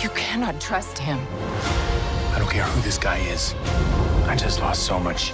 You cannot trust him. I don't care who this guy is. I just lost so much.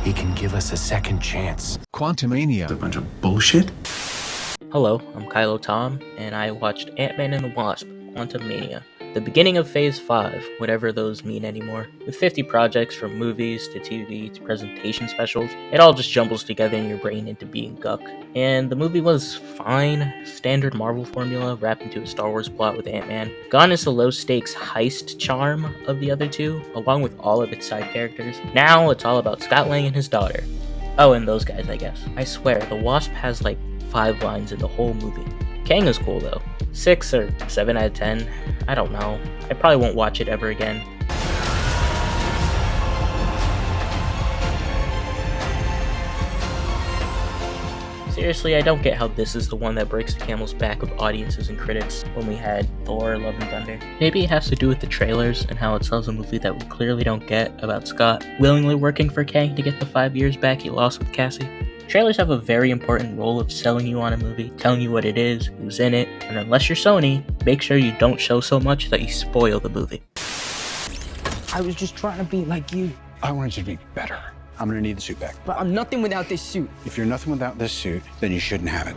He can give us a second chance. Quantumania. A bunch of bullshit? Hello, I'm Kylo Tom, and I watched Ant-Man and the Wasp: Quantumania, the beginning of Phase 5, whatever those mean anymore. With 50 projects from movies to TV to presentation specials, it all just jumbles together in your brain into being guck. And the movie was fine, standard Marvel formula wrapped into a Star Wars plot with Ant-Man. Gone is the low-stakes heist charm of the other two, along with all of its side characters. Now it's all about Scott Lang and his daughter. Oh, and those guys, I guess. I swear, the Wasp has like 5 lines in the whole movie. Kang is cool though. 6 or 7 out of 10. I don't know. I probably won't watch it ever again. Seriously, I don't get how this is the one that breaks the camel's back of audiences and critics when we had Thor: Love and Thunder. Maybe it has to do with the trailers and how it sells a movie that we clearly don't get about Scott willingly working for Kang to get the 5 years back he lost with Cassie. Trailers have a very important role of selling you on a movie, telling you what it is, who's in it, and unless you're Sony, make sure you don't show so much that you spoil the movie. I was just trying to be like you. I wanted you to be better. I'm gonna need the suit back. But I'm nothing without this suit. If you're nothing without this suit, then you shouldn't have it.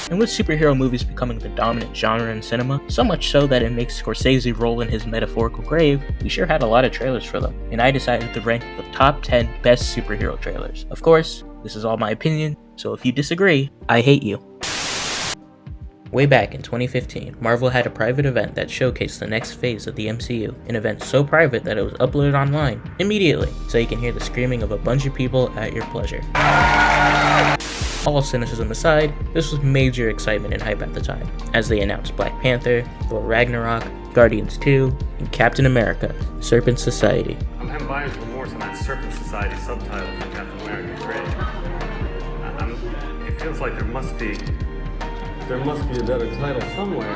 And with superhero movies becoming the dominant genre in cinema, so much so that it makes Scorsese roll in his metaphorical grave, we sure had a lot of trailers for them, and I decided to rank the top 10 best superhero trailers. Of course, this is all my opinion, so if you disagree, I hate you. Way back in 2015, Marvel had a private event that showcased the next phase of the MCU, an event so private that it was uploaded online immediately, so you can hear the screaming of a bunch of people at your pleasure. All cynicism aside, this was major excitement and hype at the time, as they announced Black Panther, Thor Ragnarok, Guardians 2, and Captain America: Serpent Society. I'm having buyer's remorse on that Serpent Society subtitle for Captain America 3. It feels like there must be a better title somewhere.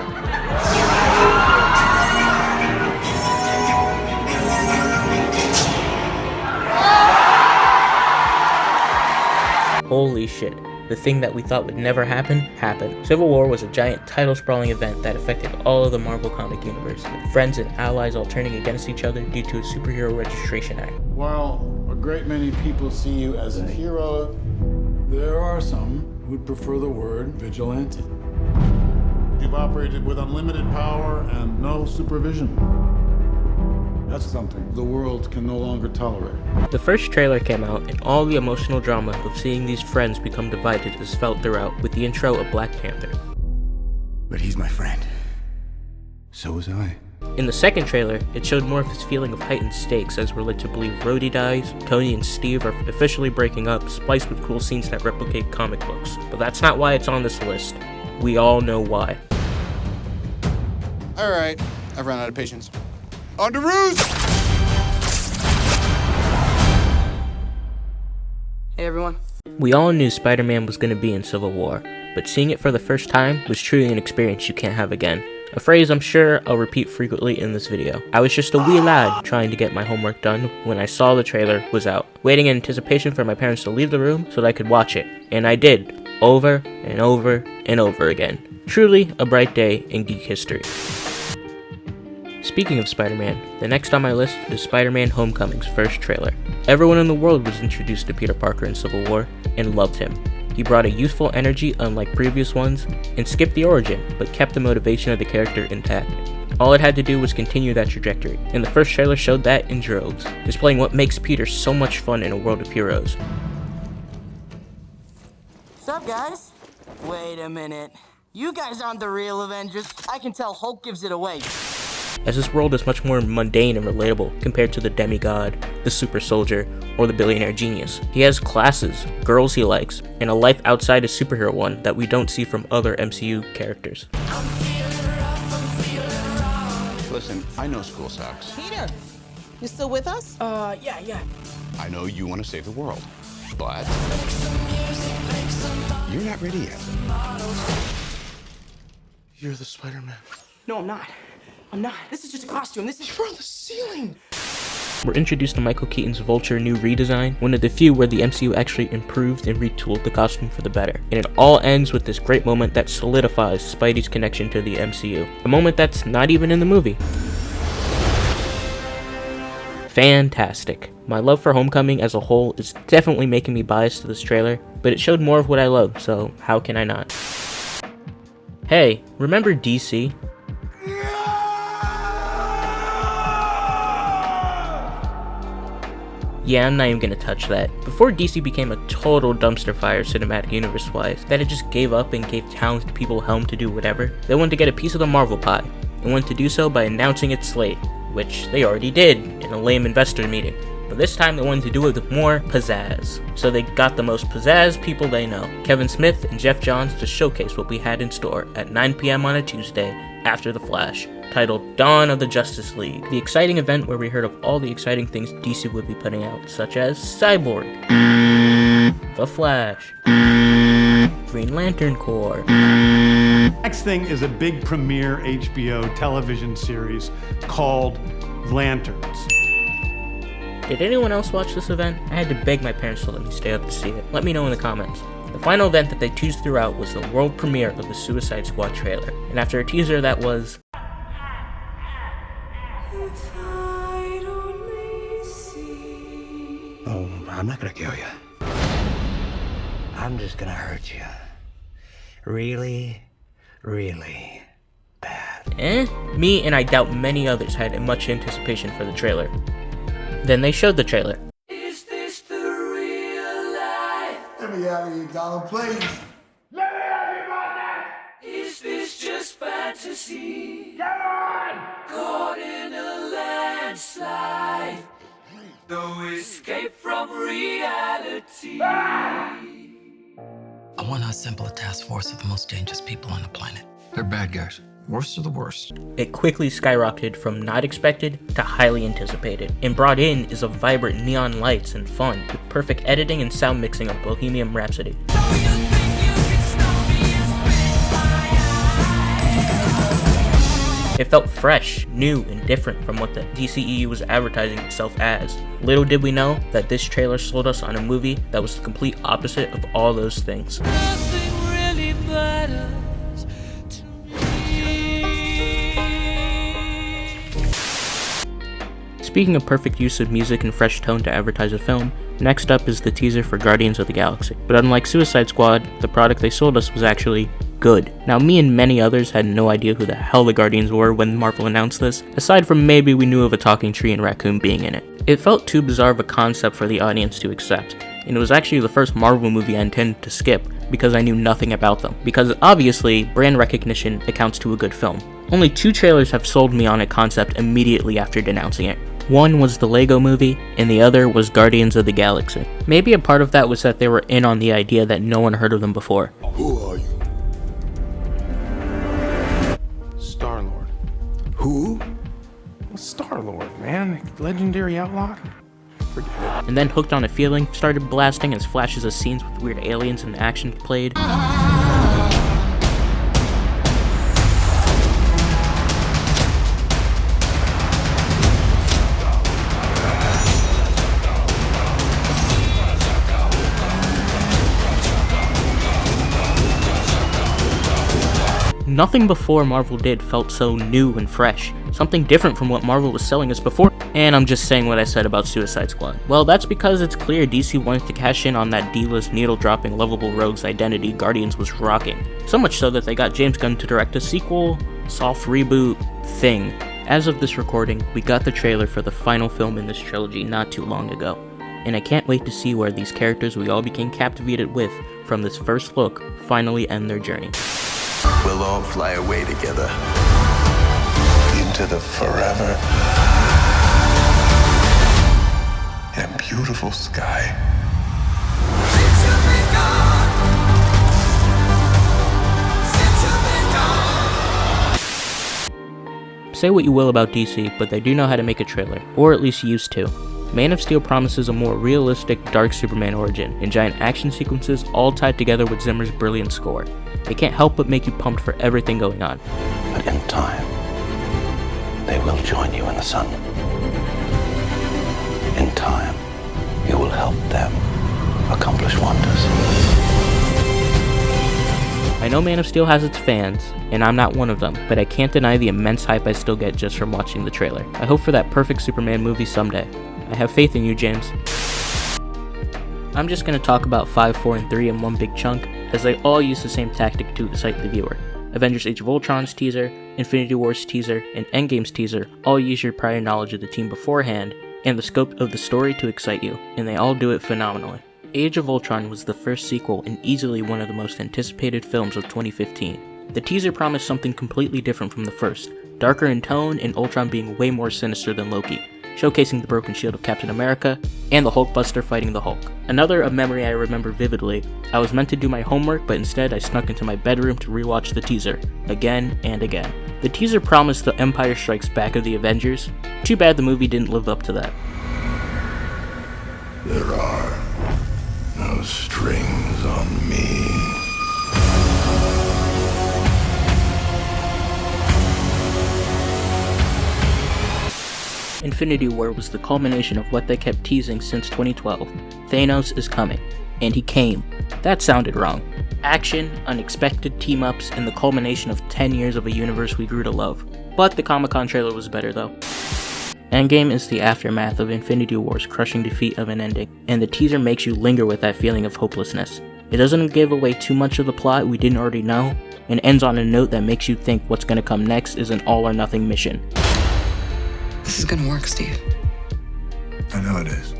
Holy shit. The thing that we thought would never happen, happened. Civil War was a giant title-sprawling event that affected all of the Marvel comic universe, with friends and allies all turning against each other due to a Superhero Registration Act. While a great many people see you as a hero, there are some who'd prefer the word vigilante. You've operated with unlimited power and no supervision. That's something the world can no longer tolerate. The first trailer came out, and all the emotional drama of seeing these friends become divided is felt throughout, with the intro of Black Panther. But he's my friend. So was I. In the second trailer, it showed more of his feeling of heightened stakes as we're led to believe Rhodey dies, Tony and Steve are officially breaking up, spliced with cool scenes that replicate comic books. But that's not why it's on this list. We all know why. Alright, I've run out of patience. On to ruse! Hey everyone. We all knew Spider-Man was going to be in Civil War, but seeing it for the first time was truly an experience you can't have again. A phrase I'm sure I'll repeat frequently in this video. I was just a wee lad trying to get my homework done when I saw the trailer was out, waiting in anticipation for my parents to leave the room so that I could watch it, and I did, over and over and over again. Truly a bright day in geek history. Speaking of Spider-Man, the next on my list is Spider-Man: Homecoming's first trailer. Everyone in the world was introduced to Peter Parker in Civil War and loved him. He brought a youthful energy unlike previous ones and skipped the origin, but kept the motivation of the character intact. All it had to do was continue that trajectory, and the first trailer showed that in droves, displaying what makes Peter so much fun in a world of heroes. What's up, guys? Wait a minute. You guys aren't the real Avengers. I can tell Hulk gives it away. As this world is much more mundane and relatable compared to the demigod, the super soldier, or the billionaire genius. He has classes, girls he likes, and a life outside his superhero one that we don't see from other MCU characters. Listen, I know school sucks. Peter, you still with us? Yeah. I know you want to save the world, but you're not ready yet. You're the Spider-Man. No, I'm not. I'm not. This is just a costume. This is... You're on the ceiling. We're introduced to Michael Keaton's Vulture new redesign, one of the few where the MCU actually improved and retooled the costume for the better. And it all ends with this great moment that solidifies Spidey's connection to the MCU. A moment that's not even in the movie. Fantastic. My love for Homecoming as a whole is definitely making me biased to this trailer, but it showed more of what I love, so how can I not? Hey, remember DC? Yeah, I'm not even gonna touch that. Before DC became a total dumpster fire cinematic universe wise, that it just gave up and gave talented people helm to do whatever, they wanted to get a piece of the Marvel pie, and wanted to do so by announcing its slate, which they already did in a lame investor meeting. But this time they wanted to do it with more pizzazz. So they got the most pizzazz people they know, Kevin Smith and Jeff Johns, to showcase what we had in store at 9 p.m. on a Tuesday after The Flash, titled Dawn of the Justice League. The exciting event where we heard of all the exciting things DC would be putting out, such as Cyborg, The Flash, Green Lantern Corps. Next thing is a big premiere HBO television series called Lanterns. Did anyone else watch this event? I had to beg my parents to let me stay up to see it. Let me know in the comments. The final event that they teased throughout was the world premiere of the Suicide Squad trailer. And after a teaser that was... Oh, I'm not gonna kill you. I'm just gonna hurt you. Really, really bad. Me and I doubt many others had much anticipation for the trailer. Then they showed the trailer. Is this the real life? Let me out of here, Donald, please. Let me out of here, Martin! Is this just fantasy? Come on! Caught in a landslide. No escape from reality. I want to assemble a task force of the most dangerous people on the planet. They're bad guys. Worst of the worst. It quickly skyrocketed from not expected to highly anticipated, and brought in is a vibrant neon lights and fun, with perfect editing and sound mixing of Bohemian Rhapsody. It felt fresh, new, and different from what the DCEU was advertising itself as. Little did we know that this trailer sold us on a movie that was the complete opposite of all those things. Nothing really matters. Speaking of perfect use of music and fresh tone to advertise a film, next up is the teaser for Guardians of the Galaxy. But unlike Suicide Squad, the product they sold us was actually good. Now, me and many others had no idea who the hell the Guardians were when Marvel announced this, aside from maybe we knew of a talking tree and raccoon being in it. It felt too bizarre of a concept for the audience to accept, and it was actually the first Marvel movie I intended to skip because I knew nothing about them, because obviously, brand recognition accounts to a good film. Only 2 trailers have sold me on a concept immediately after denouncing it. One was the Lego movie, and the other was Guardians of the Galaxy. Maybe a part of that was that they were in on the idea that no one heard of them before. Who are you? Star-Lord. Who? Star-Lord, man. Legendary outlaw. Forget it. And then Hooked on a Feeling started blasting as flashes of scenes with weird aliens and action played. Nothing before Marvel did felt so new and fresh, something different from what Marvel was selling us before. And I'm just saying what I said about Suicide Squad. Well, that's because it's clear DC wanted to cash in on that D-list needle-dropping lovable rogue's identity Guardians was rocking. So much so that they got James Gunn to direct a sequel, soft reboot thing. As of this recording, we got the trailer for the final film in this trilogy not too long ago. And I can't wait to see where these characters we all became captivated with from this first look finally end their journey. We'll all fly away together. Into the forever. In a beautiful sky. Say what you will about DC, but they do know how to make a trailer, or at least used to. Man of Steel promises a more realistic, dark Superman origin, and giant action sequences all tied together with Zimmer's brilliant score. They can't help but make you pumped for everything going on. But in time, they will join you in the sun. In time, you will help them accomplish wonders. I know Man of Steel has its fans, and I'm not one of them, but I can't deny the immense hype I still get just from watching the trailer. I hope for that perfect Superman movie someday. I have faith in you, James. I'm just going to talk about 5, 4, and 3 in one big chunk, as they all use the same tactic to excite the viewer. Avengers Age of Ultron's teaser, Infinity War's teaser, and Endgame's teaser all use your prior knowledge of the team beforehand, and the scope of the story to excite you, and they all do it phenomenally. Age of Ultron was the first sequel and easily one of the most anticipated films of 2015. The teaser promised something completely different from the first, darker in tone and Ultron being way more sinister than Loki, showcasing the broken shield of Captain America, and the Hulkbuster fighting the Hulk. Another a memory I remember vividly, I was meant to do my homework, but instead I snuck into my bedroom to rewatch the teaser, again and again. The teaser promised the Empire Strikes Back of the Avengers. Too bad the movie didn't live up to that. There are no strings on me. Infinity War was the culmination of what they kept teasing since 2012. Thanos is coming. And he came. That sounded wrong. Action, unexpected team-ups, and the culmination of 10 years of a universe we grew to love. But the Comic-Con trailer was better though. Endgame is the aftermath of Infinity War's crushing defeat of an ending, and the teaser makes you linger with that feeling of hopelessness. It doesn't give away too much of the plot we didn't already know, and ends on a note that makes you think what's gonna come next is an all-or-nothing mission. This is gonna work, Steve. I know it is.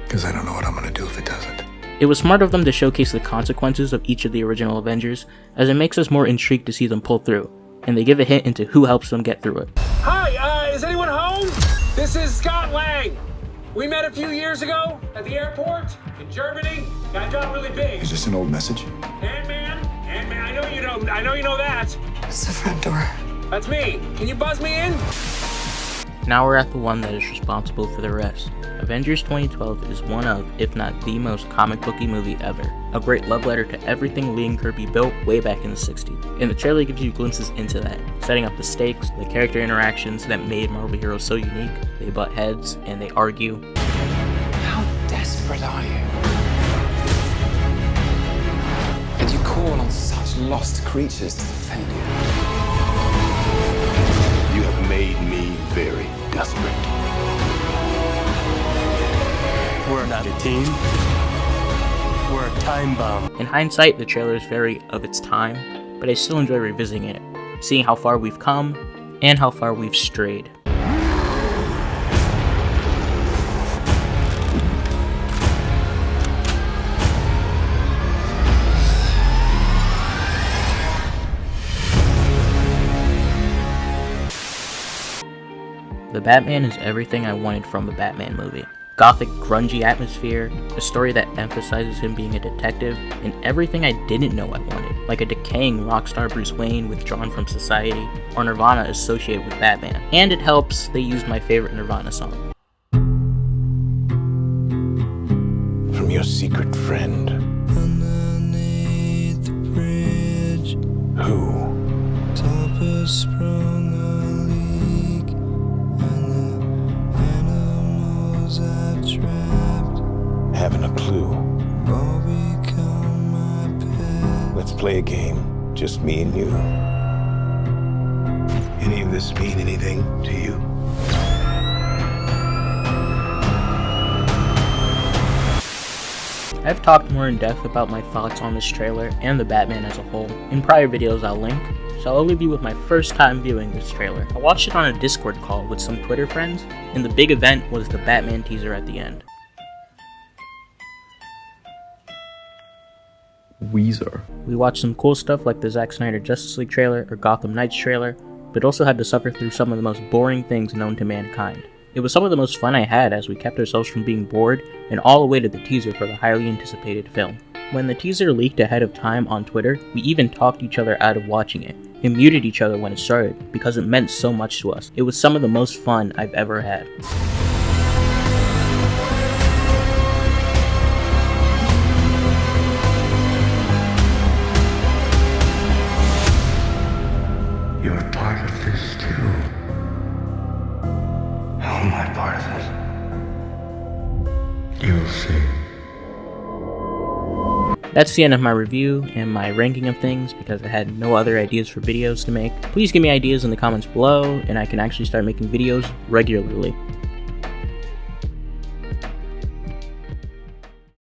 Because I don't know what I'm gonna do if it doesn't. It was smart of them to showcase the consequences of each of the original Avengers, as it makes us more intrigued to see them pull through, and they give a hint into who helps them get through it. Hi, is anyone home? This is Scott Lang. We met a few years ago at the airport in Germany. Got really big. Is this an old message? Ant-Man, I know you know that. It's the front door. That's me. Can you buzz me in? Now we're at the one that is responsible for the rest. Avengers 2012 is one of, if not the most comic booky movie ever. A great love letter to everything Lee and Kirby built way back in the 60s. And the trailer gives you glimpses into that, setting up the stakes, the character interactions that made Marvel heroes so unique. They butt heads, and they argue. How desperate are you? And you call on such lost creatures to defend you. You have made me very desperate. We're not a team. We're a time bomb. In hindsight, the trailer is very of its time, but I still enjoy revisiting it, seeing how far we've come, and how far we've strayed. The Batman is everything I wanted from a Batman movie. Gothic, grungy atmosphere, a story that emphasizes him being a detective, and everything I didn't know I wanted, like a decaying rock star Bruce Wayne withdrawn from society, or Nirvana associated with Batman. And it helps they used my favorite Nirvana song. From your secret friend. Underneath the bridge, Who? Topper sprung a leak, and the animals I've trapped Haven't a clue. all become my pet. Let's play a game. Just me and you. Any of this mean anything to you? I've talked more in depth about my thoughts on this trailer and the Batman as a whole in prior videos I'll link, so I'll leave you with my first time viewing this trailer. I watched it on a Discord call with some Twitter friends, and the big event was the Batman teaser at the end. Weezer. We watched some cool stuff like the Zack Snyder Justice League trailer or Gotham Knights trailer, but also had to suffer through some of the most boring things known to mankind. It was some of the most fun I had as we kept ourselves from being bored and all awaited the teaser for the highly anticipated film. When the teaser leaked ahead of time on Twitter, we even talked each other out of watching it and muted each other when it started because it meant so much to us. It was some of the most fun I've ever had. You're part of this too. How am I part of this? That's the end of my review and my ranking of things because I had no other ideas for videos to make. Please give me ideas in the comments below and I can actually start making videos regularly.